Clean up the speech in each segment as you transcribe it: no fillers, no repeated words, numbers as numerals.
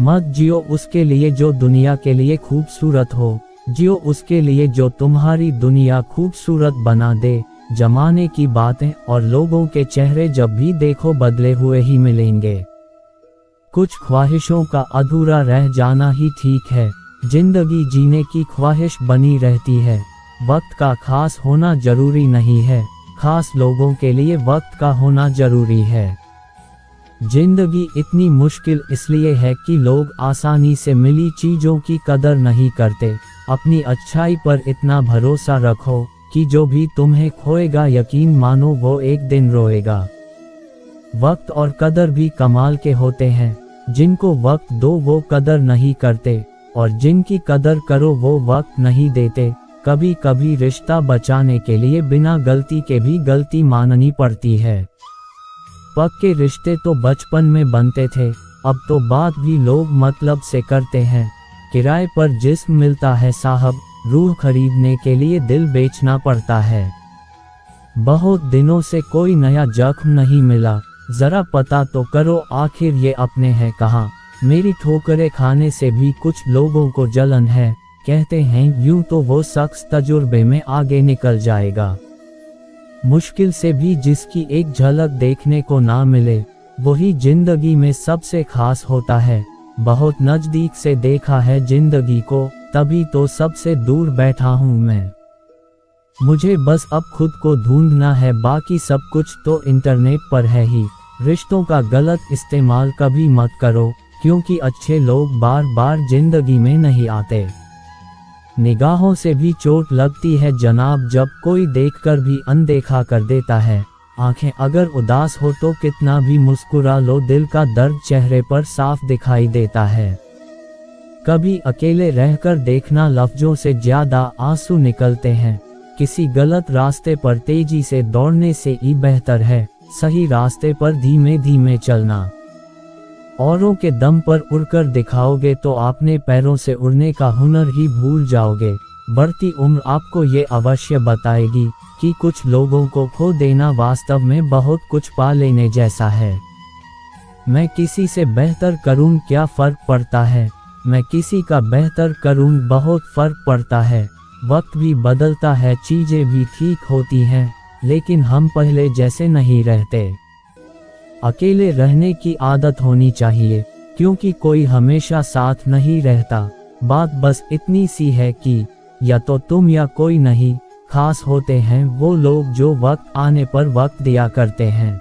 मत जियो उसके लिए जो दुनिया के लिए खूबसूरत हो, जियो उसके लिए जो तुम्हारी दुनिया खूबसूरत बना दे। जमाने की बातें और लोगों के चेहरे जब भी देखो बदले हुए ही मिलेंगे। कुछ ख्वाहिशों का अधूरा रह जाना ही ठीक है, जिंदगी जीने की ख्वाहिश बनी रहती है। वक्त का खास होना जरूरी नहीं है, खास लोगों के लिए वक्त का होना जरूरी है। जिंदगी इतनी मुश्किल इसलिए है कि लोग आसानी से मिली चीजों की कदर नहीं करते। अपनी अच्छाई पर इतना भरोसा रखो कि जो भी तुम्हें खोएगा यकीन मानो वो एक दिन रोएगा। वक्त और कदर भी कमाल के होते हैं, जिनको वक्त दो वो कदर नहीं करते, और जिनकी कदर करो वो वक्त नहीं देते। कभी कभी रिश्ता बचाने के लिए बिना गलती के भी गलती माननी पड़ती है। पक्के रिश्ते तो बचपन में बनते थे, अब तो बात भी लोग मतलब से करते हैं। किराए पर जिस्म मिलता है साहब, रूह खरीदने के लिए दिल बेचना पड़ता है। बहुत दिनों से कोई नया जख्म नहीं मिला, जरा पता तो करो आखिर ये अपने हैं कहाँ। मेरी ठोकरें खाने से भी कुछ लोगों को जलन है, कहते हैं यूं तो वो शख्स तजुर्बे में आगे निकल जाएगा। मुश्किल से भी जिसकी एक झलक देखने को ना मिले, वही जिंदगी में सबसे खास होता है। बहुत नजदीक से देखा है जिंदगी को, तभी तो सबसे दूर बैठा हूँ मैं। मुझे बस अब खुद को ढूंढना है, बाकी सब कुछ तो इंटरनेट पर है ही। रिश्तों का गलत इस्तेमाल कभी मत करो, क्योंकि अच्छे लोग बार बार जिंदगी में नहीं आते। निगाहों से भी चोट लगती है जनाब, जब कोई देखकर भी अनदेखा कर देता है। आंखें अगर उदास हो तो कितना भी मुस्कुरा लो, दिल का दर्द चेहरे पर साफ दिखाई देता है। कभी अकेले रहकर देखना, लफ्जों से ज्यादा आंसू निकलते हैं। किसी गलत रास्ते पर तेजी से दौड़ने से ही बेहतर है सही रास्ते पर धीमे धीमे चलना। औरों के दम पर उड़कर दिखाओगे तो अपने पैरों से उड़ने का हुनर ही भूल जाओगे। बढ़ती उम्र आपको ये अवश्य बताएगी कि कुछ लोगों को खो देना वास्तव में बहुत कुछ पा लेने जैसा है। मैं किसी से बेहतर करूं क्या फर्क पड़ता है, मैं किसी का बेहतर करूं बहुत फर्क पड़ता है। वक्त भी बदलता है, चीजें भी ठीक होती हैं, लेकिन हम पहले जैसे नहीं रहते। अकेले रहने की आदत होनी चाहिए, क्योंकि कोई हमेशा साथ नहीं रहता। बात बस इतनी सी है कि या तो तुम या कोई नहीं। खास होते हैं वो लोग जो वक्त आने पर वक्त दिया करते हैं।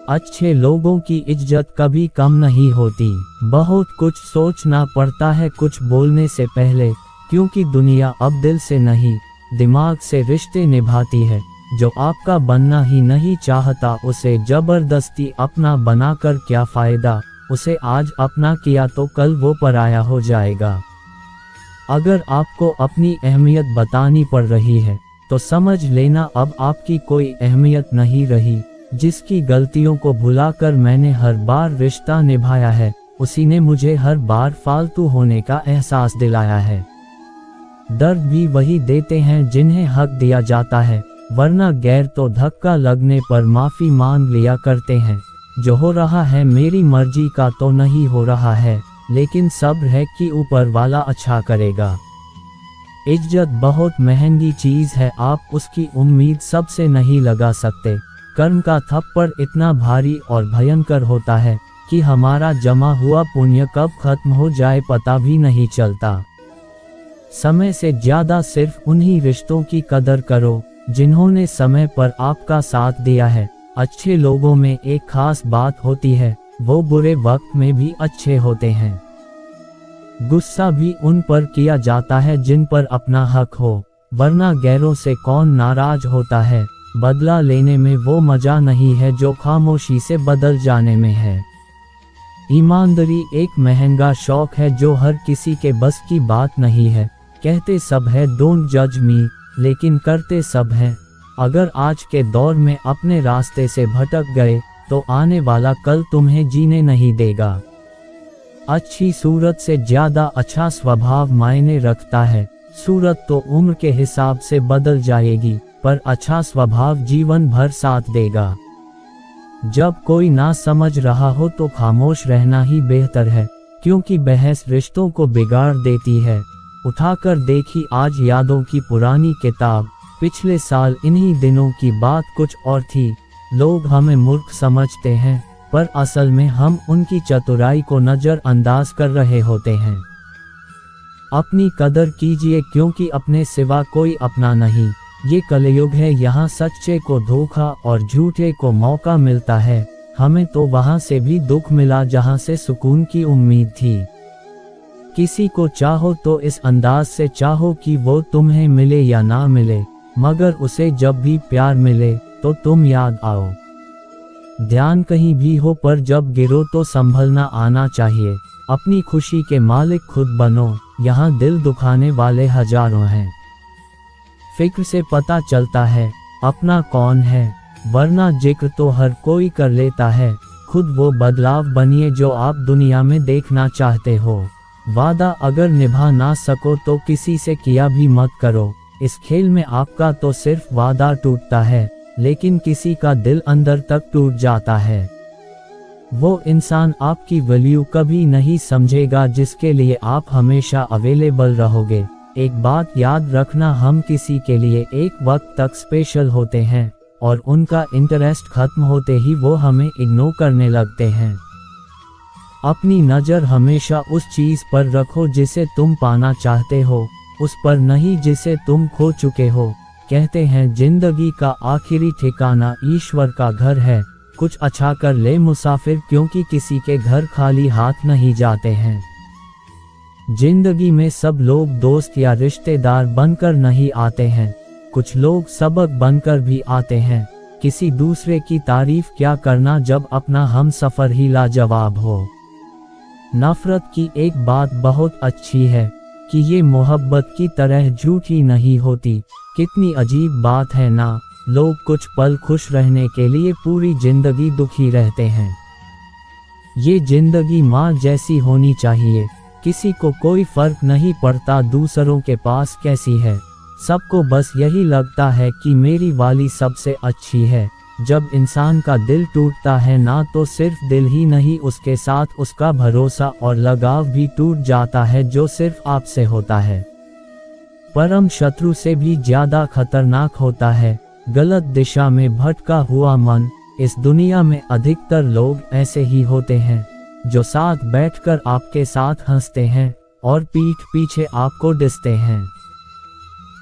अच्छे लोगों की इज्जत कभी कम नहीं होती। बहुत कुछ सोचना पड़ता है कुछ बोलने से पहले, क्योंकि दुनिया अब दिल से नहीं दिमाग से रिश्ते निभाती है। जो आपका बनना ही नहीं चाहता उसे जबरदस्ती अपना बनाकर क्या फायदा। उसे आज अपना किया तो कल वो पराया हो जाएगा। अगर आपको अपनी अहमियत बतानी पड़ रही है तो समझ लेना अब आपकी कोई अहमियत नहीं रही। जिसकी गलतियों को भुलाकर मैंने हर बार रिश्ता निभाया है, उसी ने मुझे हर बार फालतू होने का एहसास दिलाया है। दर्द भी वही देते हैं जिन्हें हक दिया जाता है, वरना गैर तो धक्का लगने पर माफी मांग लिया करते हैं। जो हो रहा है मेरी मर्जी का तो नहीं हो रहा है, लेकिन सब्र है कि ऊपर वाला अच्छा करेगा। इज्जत बहुत महंगी चीज है, आप उसकी उम्मीद सबसे नहीं लगा सकते। कर्म का थप्पड़ इतना भारी और भयंकर होता है कि हमारा जमा हुआ पुण्य कब खत्म हो जाए पता भी नहीं चलता। समय से ज्यादा सिर्फ उन्हीं रिश्तों की कदर करो जिन्होंने समय पर आपका साथ दिया है। अच्छे लोगों में एक खास बात होती है, वो बुरे वक्त में भी अच्छे होते हैं। गुस्सा भी उन पर किया जाता है जिन पर अपना हक हो, वरना गैरों से कौन नाराज होता है। बदला लेने में वो मजा नहीं है जो खामोशी से बदल जाने में है। ईमानदारी एक महंगा शौक है जो हर किसी के बस की बात नहीं है। कहते सब है डोंट जज मी, लेकिन करते सब हैं। अगर आज के दौर में अपने रास्ते से भटक गए तो आने वाला कल तुम्हें जीने नहीं देगा। अच्छी सूरत से ज्यादा अच्छा स्वभाव मायने रखता है। सूरत तो उम्र के हिसाब से बदल जाएगी, पर अच्छा स्वभाव जीवन भर साथ देगा। जब कोई ना समझ रहा हो तो खामोश रहना ही बेहतर है, क्योंकि बहस रिश्तों को बिगाड़ देती है। उठाकर देखी आज यादों की पुरानी किताब, पिछले साल इन्हीं दिनों की बात कुछ और थी। लोग हमें मूर्ख समझते हैं, पर असल में हम उनकी चतुराई को नज़रअंदाज कर रहे होते हैं। अपनी कदर कीजिए, क्योंकि अपने सिवा कोई अपना नहीं। ये कलयुग है, यहाँ सच्चे को धोखा और झूठे को मौका मिलता है। हमें तो वहाँ से भी दुख मिला जहाँ से सुकून की उम्मीद थी। किसी को चाहो तो इस अंदाज से चाहो कि वो तुम्हें मिले या ना मिले, मगर उसे जब भी प्यार मिले तो तुम याद आओ। ध्यान कहीं भी हो, पर जब गिरो तो संभलना आना चाहिए। अपनी खुशी के मालिक खुद बनो, यहाँ दिल दुखाने वाले हजारों हैं। फिक्र से पता चलता है अपना कौन है, वरना जिक्र तो हर कोई कर लेता है। खुद वो बदलाव बनिए जो आप दुनिया में देखना चाहते हो। वादा अगर निभा ना सको तो किसी से किया भी मत करो। इस खेल में आपका तो सिर्फ वादा टूटता है, लेकिन किसी का दिल अंदर तक टूट जाता है। वो इंसान आपकी वैल्यू कभी नहीं समझेगा जिसके लिए आप हमेशा अवेलेबल रहोगे। एक बात याद रखना, हम किसी के लिए एक वक्त तक स्पेशल होते हैं और उनका इंटरेस्ट खत्म होते ही वो हमें इग्नोर करने लगते हैं। अपनी नज़र हमेशा उस चीज़ पर रखो जिसे तुम पाना चाहते हो, उस पर नहीं जिसे तुम खो चुके हो। कहते हैं जिंदगी का आखिरी ठिकाना ईश्वर का घर है। कुछ अच्छा कर ले मुसाफिर, क्योंकि किसी के घर खाली हाथ नहीं जाते हैं। जिंदगी में सब लोग दोस्त या रिश्तेदार बनकर नहीं आते हैं, कुछ लोग सबक बनकर भी आते हैं। किसी दूसरे की तारीफ क्या करना जब अपना हम सफ़र ही लाजवाब हो। नफरत की एक बात बहुत अच्छी है कि ये मोहब्बत की तरह झूठी नहीं होती। कितनी अजीब बात है ना, लोग कुछ पल खुश रहने के लिए पूरी जिंदगी दुखी रहते हैं। ये जिंदगी माँ जैसी होनी चाहिए, किसी को कोई फर्क नहीं पड़ता दूसरों के पास कैसी है। सबको बस यही लगता है कि मेरी वाली सबसे अच्छी है। जब इंसान का दिल टूटता है ना, तो सिर्फ दिल ही नहीं, उसके साथ उसका भरोसा और लगाव भी टूट जाता है, जो सिर्फ आपसे होता है। परम शत्रु से भी ज्यादा खतरनाक होता है गलत दिशा में भटका हुआ मन। इस दुनिया में अधिकतर लोग ऐसे ही होते हैं, जो साथ बैठकर आपके साथ हंसते हैं और पीठ पीछे आपको डिसते हैं।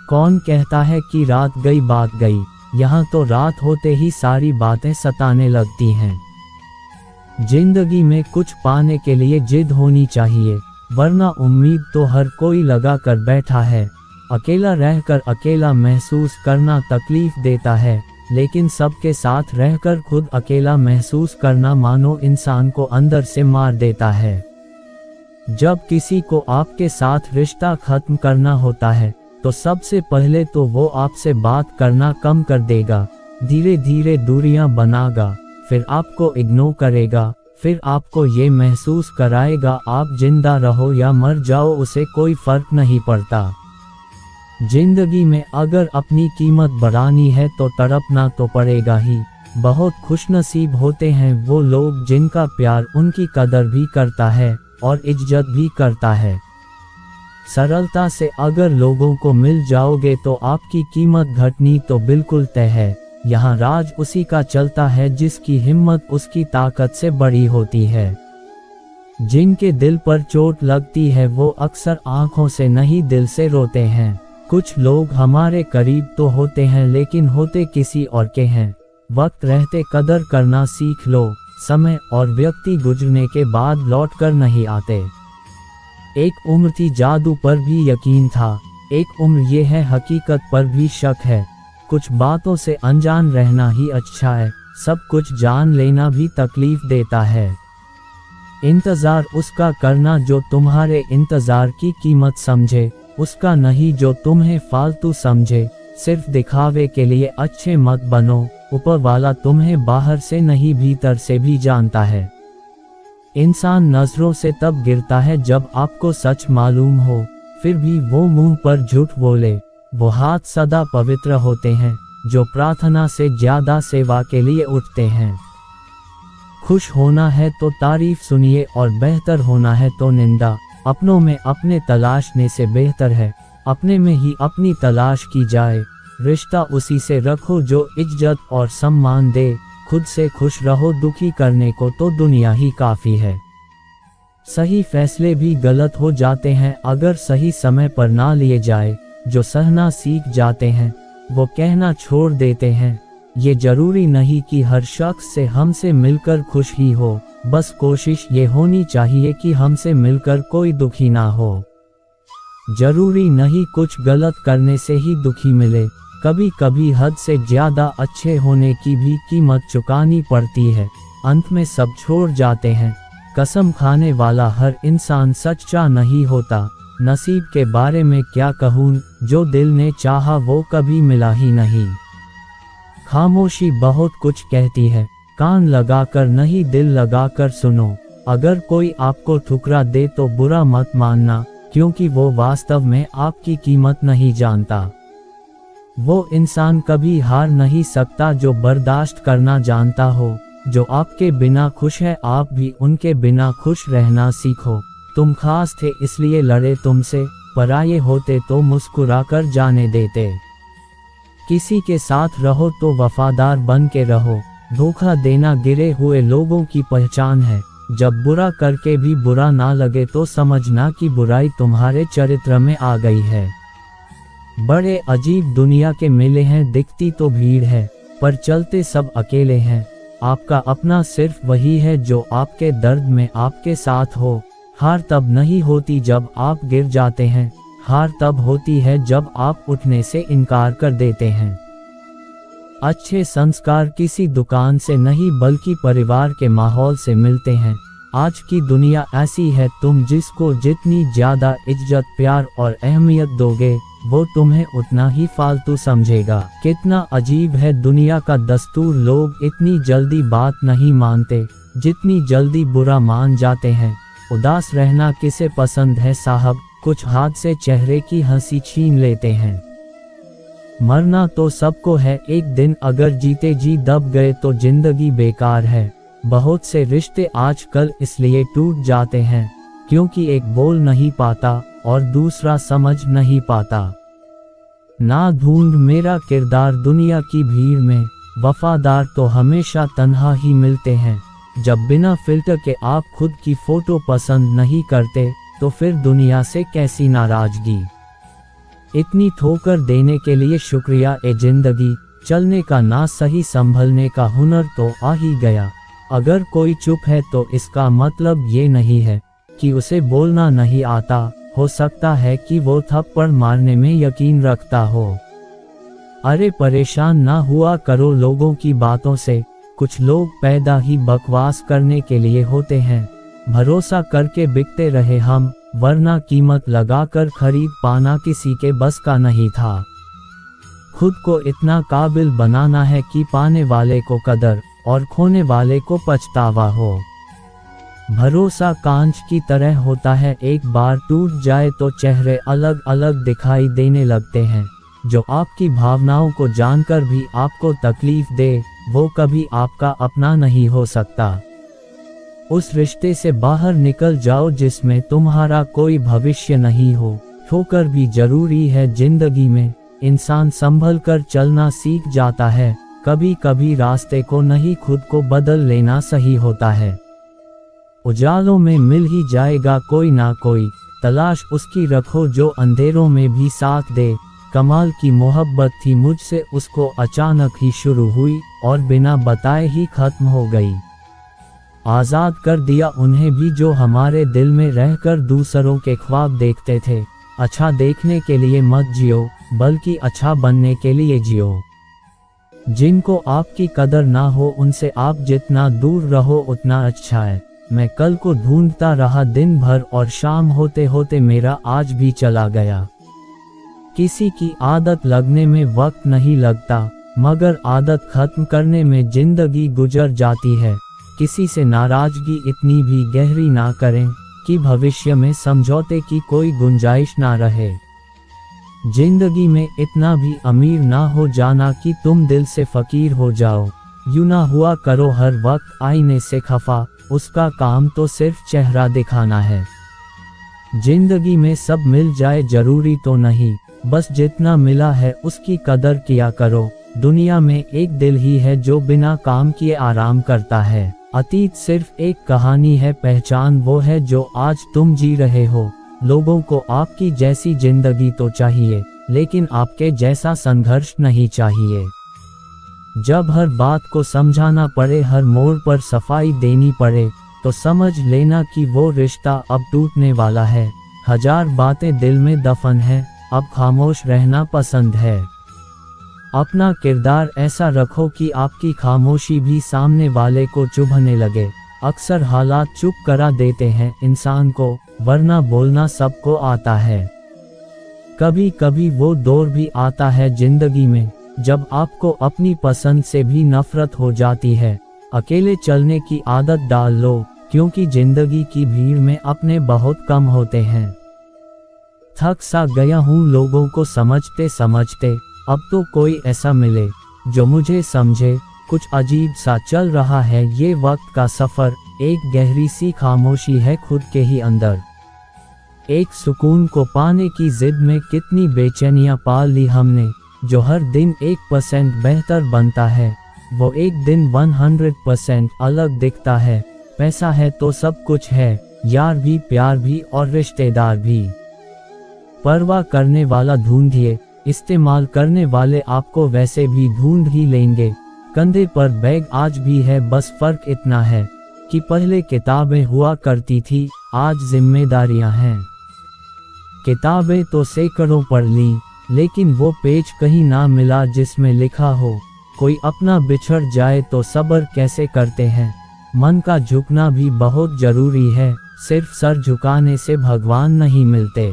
कौन कहता है कि रात गई बात गई, यहाँ तो रात होते ही सारी बातें सताने लगती हैं। जिंदगी में कुछ पाने के लिए जिद होनी चाहिए, वरना उम्मीद तो हर कोई लगा कर बैठा है। अकेला रहकर अकेला महसूस करना तकलीफ देता है, लेकिन सबके साथ रहकर खुद अकेला महसूस करना मानो इंसान को अंदर से मार देता है। जब किसी को आपके साथ रिश्ता खत्म करना होता है, तो सबसे पहले तो वो आपसे बात करना कम कर देगा, धीरे धीरे दूरियां बनाएगा, फिर आपको इग्नोर करेगा, फिर आपको ये महसूस कराएगा आप जिंदा रहो या मर जाओ उसे कोई फर्क नहीं पड़ता। जिंदगी में अगर अपनी कीमत बढ़ानी है तो तड़पना तो पड़ेगा ही। बहुत खुशनसीब होते हैं वो लोग जिनका प्यार उनकी कदर भी करता है और इज्जत भी करता है। सरलता से अगर लोगों को मिल जाओगे तो आपकी कीमत घटनी तो बिल्कुल तय है। यहाँ राज उसी का चलता है जिसकी हिम्मत उसकी ताकत से बड़ी होती है। जिनके दिल पर चोट लगती है वो अक्सर आंखों से नहीं दिल से रोते हैं। कुछ लोग हमारे करीब तो होते हैं लेकिन होते किसी और के हैं। वक्त रहते कदर करना सीख लो, समय और व्यक्ति गुजरने के बाद लौट कर नहीं आते। एक उम्र थी जादू पर भी यकीन था, एक उम्र ये है हकीकत पर भी शक है। कुछ बातों से अनजान रहना ही अच्छा है, सब कुछ जान लेना भी तकलीफ देता है। इंतज़ार उसका करना जो तुम्हारे इंतज़ार की कीमत समझे, उसका नहीं जो तुम्हें फालतू समझे। सिर्फ दिखावे के लिए अच्छे मत बनो, ऊपर वाला तुम्हें बाहर से नहीं भीतर से भी जानता है। इंसान नजरों से तब गिरता है जब आपको सच मालूम हो, फिर भी वो मुंह पर झूठ बोले। वो हाथ सदा पवित्र होते हैं जो प्रार्थना से ज्यादा सेवा के लिए उठते हैं। खुश होना है तो तारीफ सुनिए और बेहतर होना है तो निंदा। अपनों में अपने तलाशने से बेहतर है अपने में ही अपनी तलाश की जाए। रिश्ता उसी से रखो जो इज्जत और सम्मान दे। खुद से खुश रहो, दुखी करने को तो दुनिया ही काफ़ी है। सही फैसले भी गलत हो जाते हैं अगर सही समय पर ना लिए जाए। जो सहना सीख जाते हैं वो कहना छोड़ देते हैं। ये जरूरी नहीं कि हर शख्स से हमसे मिलकर खुश ही हो, बस कोशिश ये होनी चाहिए कि हमसे मिलकर कोई दुखी ना हो। जरूरी नहीं कुछ गलत करने से ही दुखी मिले, कभी कभी हद से ज्यादा अच्छे होने की भी कीमत चुकानी पड़ती है। अंत में सब छोड़ जाते हैं। कसम खाने वाला हर इंसान सच्चा नहीं होता। नसीब के बारे में क्या कहूँ, जो दिल ने चाहा वो कभी मिला ही नहीं। खामोशी बहुत कुछ कहती है, कान लगाकर नहीं दिल लगाकर सुनो। अगर कोई आपको ठुकरा दे तो बुरा मत मानना, क्योंकि वो वास्तव में आपकी कीमत नहीं जानता। वो इंसान कभी हार नहीं सकता जो बर्दाश्त करना जानता हो। जो आपके बिना खुश है आप भी उनके बिना खुश रहना सीखो। तुम खास थे इसलिए लड़े तुमसे, पराये होते तो मुस्कुराकर जाने देते। किसी के साथ रहो तो वफादार बन के रहो। धोखा देना गिरे हुए लोगों की पहचान है। जब बुरा करके भी बुरा ना लगे तो समझना कि बुराई तुम्हारे चरित्र में आ गई है। बड़े अजीब दुनिया के मिले हैं, दिखती तो भीड़ है पर चलते सब अकेले हैं। आपका अपना सिर्फ वही है जो आपके दर्द में आपके साथ हो। हार तब नहीं होती जब आप गिर जाते हैं, हार तब होती है जब आप उठने से इनकार कर देते हैं। अच्छे संस्कार किसी दुकान से नहीं बल्कि परिवार के माहौल से मिलते हैं। आज की दुनिया ऐसी है, तुम जिसको जितनी ज्यादा इज्जत प्यार और अहमियत दोगे वो तुम्हें उतना ही फालतू समझेगा। कितना अजीब है दुनिया का दस्तूर, लोग इतनी जल्दी बात नहीं मानते जितनी जल्दी बुरा मान जाते हैं। उदास रहना किसे पसंद है साहब, कुछ हाथ से चेहरे की हंसी छीन लेते हैं। मरना तो सबको है एक दिन, अगर जीते जी दब गए तो जिंदगी बेकार है। बहुत से रिश्ते आजकल इसलिए टूट जाते हैं क्योंकि एक बोल नहीं पाता और दूसरा समझ नहीं पाता। ना ढूंढ मेरा किरदार दुनिया की भीड़ में, वफादार तो हमेशा तन्हा ही मिलते हैं। जब बिना फिल्टर के आप खुद की फोटो पसंद नहीं करते तो फिर दुनिया से कैसी नाराजगी। इतनी ठोकर देने के लिए शुक्रिया ए जिंदगी, चलने का ना सही संभलने का हुनर तो आ ही गया। अगर कोई चुप है तो इसका मतलब ये नहीं है कि उसे बोलना नहीं आता, हो सकता है कि वो थप्पड़ मारने में यकीन रखता हो। अरे परेशान ना हुआ करो लोगों की बातों से, कुछ लोग पैदा ही बकवास करने के लिए होते हैं। भरोसा करके बिकते रहे हम, वरना कीमत लगाकर खरीद पाना किसी के बस का नहीं था। खुद को इतना काबिल बनाना है कि पाने वाले को कदर और खोने वाले को पछतावा हो। भरोसा कांच की तरह होता है, एक बार टूट जाए तो चेहरे अलग अलग दिखाई देने लगते हैं। जो आपकी भावनाओं को जानकर भी आपको तकलीफ दे वो कभी आपका अपना नहीं हो सकता। उस रिश्ते से बाहर निकल जाओ जिसमें तुम्हारा कोई भविष्य नहीं हो। ठोकर भी जरूरी है जिंदगी में, इंसान संभल कर चलना सीख जाता है। कभी कभी रास्ते को नहीं खुद को बदल लेना सही होता है। उजालों में मिल ही जाएगा कोई ना कोई, तलाश उसकी रखो जो अंधेरों में भी साथ दे। कमाल की मोहब्बत थी मुझसे, उसको अचानक ही शुरू हुई और बिना बताए ही खत्म हो गई। आज़ाद कर दिया उन्हें भी जो हमारे दिल में रहकर दूसरों के ख्वाब देखते थे। अच्छा देखने के लिए मत जियो, बल्कि अच्छा बनने के लिए जियो। जिनको आपकी कदर ना हो उनसे आप जितना दूर रहो उतना अच्छा है। मैं कल को ढूंढता रहा दिन भर और शाम होते होते मेरा आज भी चला गया। किसी की आदत लगने में वक्त नहीं लगता, मगर आदत खत्म करने में जिंदगी गुजर जाती है। किसी से नाराजगी इतनी भी गहरी ना करें कि भविष्य में समझौते की कोई गुंजाइश ना रहे। जिंदगी में इतना भी अमीर ना हो जाना कि तुम दिल से फकीर हो जाओ। यूं ना हुआ करो हर वक्त आईने से खफा, उसका काम तो सिर्फ चेहरा दिखाना है। जिंदगी में सब मिल जाए जरूरी तो नहीं, बस जितना मिला है उसकी कदर किया करो। दुनिया में एक दिल ही है जो बिना काम किए आराम करता है। अतीत सिर्फ एक कहानी है, पहचान वो है जो आज तुम जी रहे हो। लोगों को आपकी जैसी जिंदगी तो चाहिए, लेकिन आपके जैसा संघर्ष नहीं चाहिए। जब हर बात को समझाना पड़े, हर मोड़ पर सफाई देनी पड़े, तो समझ लेना कि वो रिश्ता अब टूटने वाला है। हजार बातें दिल में दफन है, अब खामोश रहना पसंद है। अपना किरदार ऐसा रखो कि आपकी खामोशी भी सामने वाले को चुभने लगे। अक्सर हालात चुप करा देते हैं इंसान को, वरना बोलना सबको आता है। कभी कभी वो दौर भी आता है जिंदगी में जब आपको अपनी पसंद से भी नफरत हो जाती है। अकेले चलने की आदत डाल लो, क्योंकि जिंदगी की भीड़ में अपने बहुत कम होते हैं। थक सा गया हूँ लोगों को समझते समझते, अब तो कोई ऐसा मिले जो मुझे समझे। कुछ अजीब सा चल रहा है ये वक्त का सफर, एक गहरी सी खामोशी है खुद के ही अंदर। एक सुकून को पाने की जिद में कितनी बेचैनियां पाल ली हमने। जो हर दिन 1% बेहतर बनता है, वो एक दिन 100% अलग दिखता है। पैसा है तो सब कुछ है, यार भी, प्यार भी और रिश्तेदार भी। परवाह करने वाला ढूंढिए, इस्तेमाल करने वाले आपको वैसे भी ढूंढ ही लेंगे। कंधे पर बैग आज भी है, बस फर्क इतना है कि पहले किताबें हुआ करती थी, आज जिम्मेदारियां हैं। किताबें तो सैकड़ों पढ़ ली, लेकिन वो पेज कहीं ना मिला जिसमें लिखा हो कोई अपना बिछड़ जाए तो सब्र कैसे करते हैं। मन का झुकना भी बहुत जरूरी है, सिर्फ सर झुकाने से भगवान नहीं मिलते।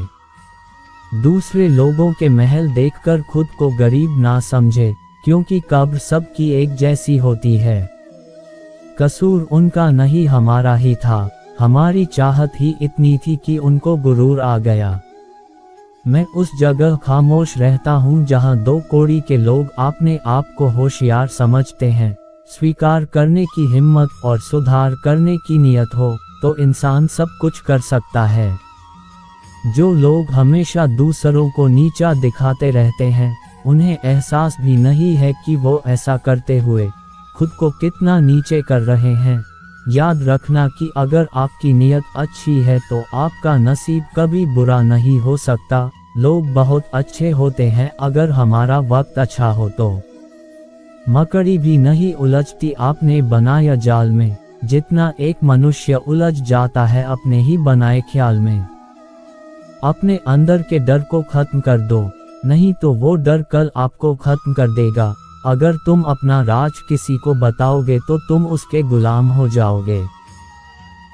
दूसरे लोगों के महल देखकर खुद को गरीब ना समझे, क्योंकि कब्र सबकी एक जैसी होती है। कसूर उनका नहीं हमारा ही था, हमारी चाहत ही इतनी थी कि उनको गुरूर आ गया। मैं उस जगह खामोश रहता हूँ जहाँ दो कौड़ी के लोग अपने आप को होशियार समझते हैं। स्वीकार करने की हिम्मत और सुधार करने की नियत हो तो इंसान सब कुछ कर सकता है। जो लोग हमेशा दूसरों को नीचा दिखाते रहते हैं, उन्हें एहसास भी नहीं है कि वो ऐसा करते हुए खुद को कितना नीचे कर रहे हैं। याद रखना कि अगर आपकी नीयत अच्छी है तो आपका नसीब कभी बुरा नहीं हो सकता। लोग बहुत अच्छे होते हैं अगर हमारा वक्त अच्छा हो तो। मकड़ी भी नहीं उलझती आपने बनाया जाल में, जितना एक मनुष्य उलझ जाता है अपने ही बनाए ख्याल में। अपने अंदर के डर को खत्म कर दो, नहीं तो वो डर कल आपको खत्म कर देगा। अगर तुम अपना राज किसी को बताओगे तो तुम उसके गुलाम हो जाओगे।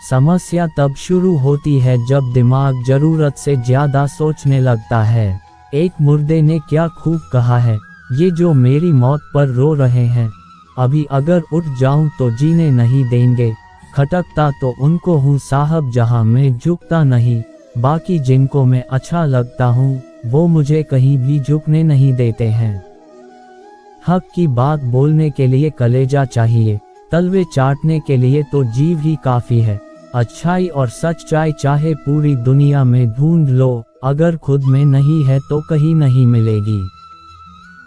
समस्या तब शुरू होती है जब दिमाग जरूरत से ज्यादा सोचने लगता है। एक मुर्दे ने क्या खूब कहा है, ये जो मेरी मौत पर रो रहे हैं, अभी अगर उठ जाऊं तो जीने नहीं देंगे। खटकता तो उनको हूँ साहब जहां मैं झुकता नहीं, बाकी जिनको मैं अच्छा लगता हूँ वो मुझे कहीं भी झुकने नहीं देते हैं। हक की बात बोलने के लिए कलेजा चाहिए, तलवे चाटने के लिए तो जीभ ही काफी है। अच्छाई और सच्चाई चाहे पूरी दुनिया में ढूंढ लो, अगर खुद में नहीं है तो कहीं नहीं मिलेगी।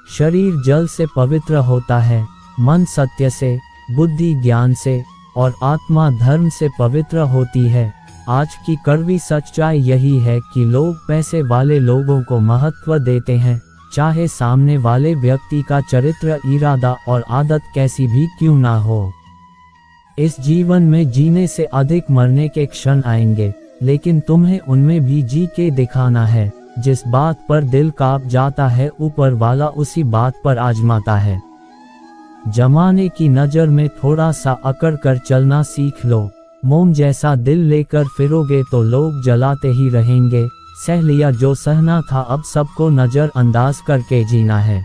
शरीर जल से पवित्र होता है, मन सत्य से, बुद्धि ज्ञान से और आत्मा धर्म से पवित्र होती है। आज की कड़वी सच्चाई यही है कि लोग पैसे वाले लोगों को महत्व देते हैं, चाहे सामने वाले व्यक्ति का चरित्र, इरादा और आदत कैसी भी क्यों ना हो। इस जीवन में जीने से अधिक मरने के क्षण आएंगे, लेकिन तुम्हें उनमें भी जी के दिखाना है। जिस बात पर दिल कांप जाता है ऊपर वाला उसी बात पर आजमाता है। जमाने की नज़र में थोड़ा सा अकड़ कर चलना सीख लो। मोम जैसा दिल लेकर फिरोगे तो लोग जलाते ही रहेंगे। सह लिया जो सहना था, अब सबको नज़रअंदाज करके जीना है।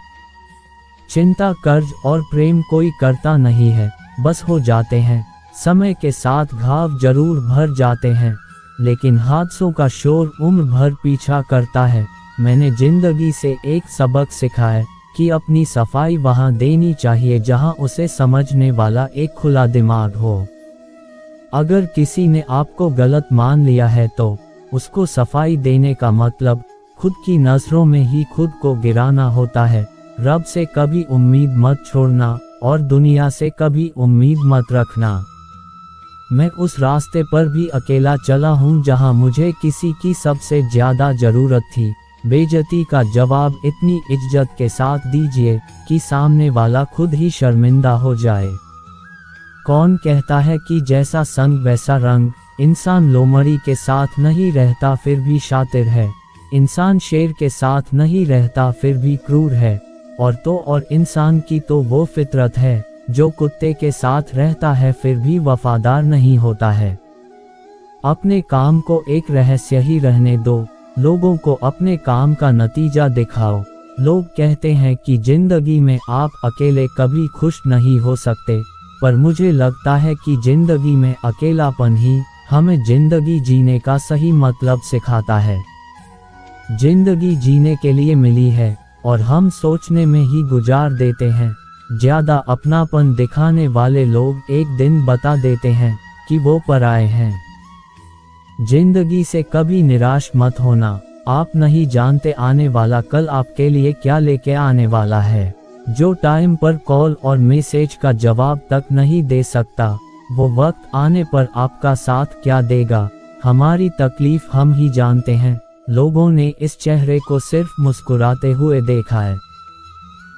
चिंता, कर्ज और प्रेम कोई करता नहीं है, बस हो जाते हैं। समय के साथ घाव जरूर भर जाते हैं, लेकिन हादसों का शोर उम्र भर पीछा करता है। मैंने जिंदगी से एक सबक सीखा है कि अपनी सफाई वहाँ देनी चाहिए जहाँ उसे समझने वाला एक खुला दिमाग हो। अगर किसी ने आपको गलत मान लिया है तो उसको सफाई देने का मतलब खुद की नज़रों में ही खुद को गिराना होता है। रब से कभी उम्मीद मत छोड़ना और दुनिया से कभी उम्मीद मत रखना। मैं उस रास्ते पर भी अकेला चला हूँ जहाँ मुझे किसी की सबसे ज़्यादा ज़रूरत थी। बेइज्जती का जवाब इतनी इज्जत के साथ दीजिए कि सामने वाला खुद ही शर्मिंदा हो जाए। कौन कहता है कि जैसा संग वैसा रंग? इंसान लोमड़ी के साथ नहीं रहता फिर भी शातिर है। इंसान शेर के साथ नहीं रहता फिर भी क्रूर है। और इंसान की तो वो फितरत है जो कुत्ते के साथ रहता है फिर भी वफादार नहीं होता है। अपने काम को एक रहस्य ही रहने दो, लोगों को अपने काम का नतीजा दिखाओ। लोग कहते हैं कि जिंदगी में आप अकेले कभी खुश नहीं हो सकते, पर मुझे लगता है कि जिंदगी में अकेलापन ही हमें जिंदगी जीने का सही मतलब सिखाता है। जिंदगी जीने के लिए मिली है और हम सोचने में ही गुजार देते हैं। ज्यादा अपनापन दिखाने वाले लोग एक दिन बता देते हैं कि वो पराए हैं। जिंदगी से कभी निराश मत होना, आप नहीं जानते आने वाला कल आपके लिए क्या लेके आने वाला है। जो टाइम पर कॉल और मैसेज का जवाब तक नहीं दे सकता, वो वक्त आने पर आपका साथ क्या देगा। हमारी तकलीफ हम ही जानते हैं, लोगों ने इस चेहरे को सिर्फ मुस्कुराते हुए देखा है।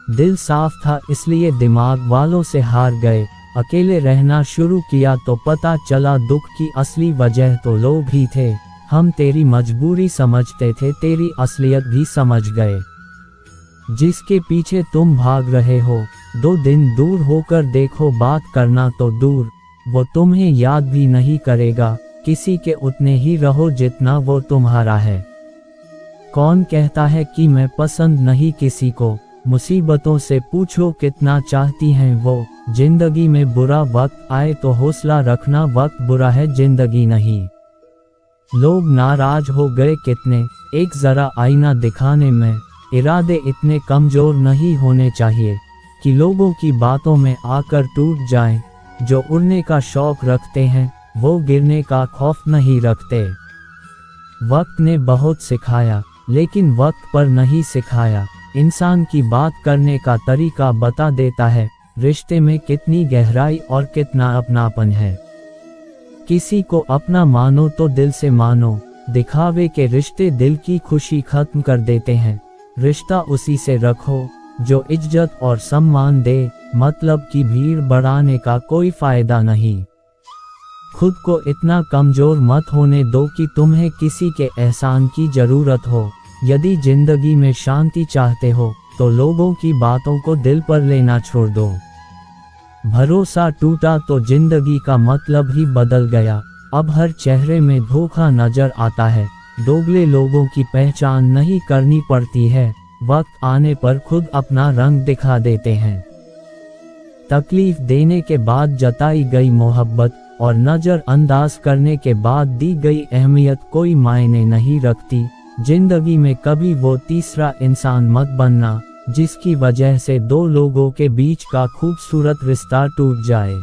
दिल साफ था इसलिए दिमाग वालों से हार गए। अकेले रहना शुरू किया तो पता चला दुख की असली वजह तो लोग ही थे। हम तेरी मजबूरी समझते थे, तेरी असलियत भी समझ गए। जिसके पीछे तुम भाग रहे हो, 2 दिन दूर होकर देखो, बात करना तो दूर, वो तुम्हें याद भी नहीं करेगा। किसी के उतने ही रहो जितना वो तुम्हारा है। कौन कहता है कि मैं पसंद नहीं किसी को? मुसीबतों से पूछो कितना चाहती हैं वो। जिंदगी में बुरा वक्त आए तो हौसला रखना, वक्त बुरा है जिंदगी नहीं। लोग नाराज हो गए कितने, एक जरा आईना दिखाने में। इरादे इतने कमजोर नहीं होने चाहिए कि लोगों की बातों में आकर टूट जाएं। जो उड़ने का शौक रखते हैं वो गिरने का खौफ नहीं रखते। वक्त ने बहुत सिखाया लेकिन वक्त पर नहीं सिखाया। इंसान की बात करने का तरीका बता देता है रिश्ते में कितनी गहराई और कितना अपनापन है। किसी को अपना मानो तो दिल से मानो, दिखावे के रिश्ते दिल की खुशी खत्म कर देते हैं। रिश्ता उसी से रखो जो इज्जत और सम्मान दे, मतलब की भीड़ बढ़ाने का कोई फायदा नहीं। खुद को इतना कमजोर मत होने दो कि तुम्हें किसी के एहसान की जरूरत हो। यदि जिंदगी में शांति चाहते हो तो लोगों की बातों को दिल पर लेना छोड़ दो। भरोसा टूटा तो जिंदगी का मतलब ही बदल गया। अब हर चेहरे में धोखा नजर आता है। दोगले लोगों की पहचान नहीं करनी पड़ती है, वक्त आने पर खुद अपना रंग दिखा देते हैं। तकलीफ देने के बाद जताई गई मोहब्बत और नजरअंदाज करने के बाद दी गई अहमियत कोई मायने नहीं रखती। जिंदगी में कभी वो तीसरा इंसान मत बनना जिसकी वजह से 2 लोगों के बीच का खूबसूरत रिश्ता टूट जाए।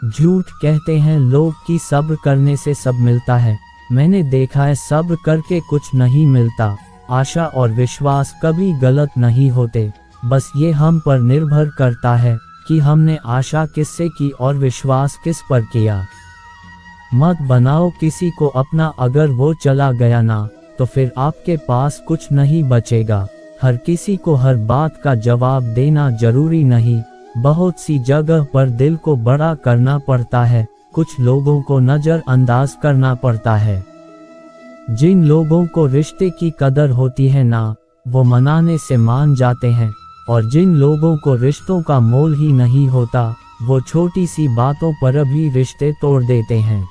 झूठ कहते हैं लोग कि सब्र करने से सब मिलता है। मैंने देखा है सब्र करके कुछ नहीं मिलता। आशा और विश्वास कभी गलत नहीं होते, बस ये हम पर निर्भर करता है कि हमने आशा किससे की और विश्वास किस पर किया। मत बनाओ किसी को अपना, अगर वो चला गया ना तो फिर आपके पास कुछ नहीं बचेगा। हर किसी को हर बात का जवाब देना जरूरी नहीं। बहुत सी जगह पर दिल को बड़ा करना पड़ता है, कुछ लोगों को नजरअंदाज करना पड़ता है। जिन लोगों को रिश्ते की कदर होती है ना, वो मनाने से मान जाते हैं, और जिन लोगों को रिश्तों का मोल ही नहीं होता, वो छोटी सी बातों पर भी रिश्ते तोड़ देते हैं।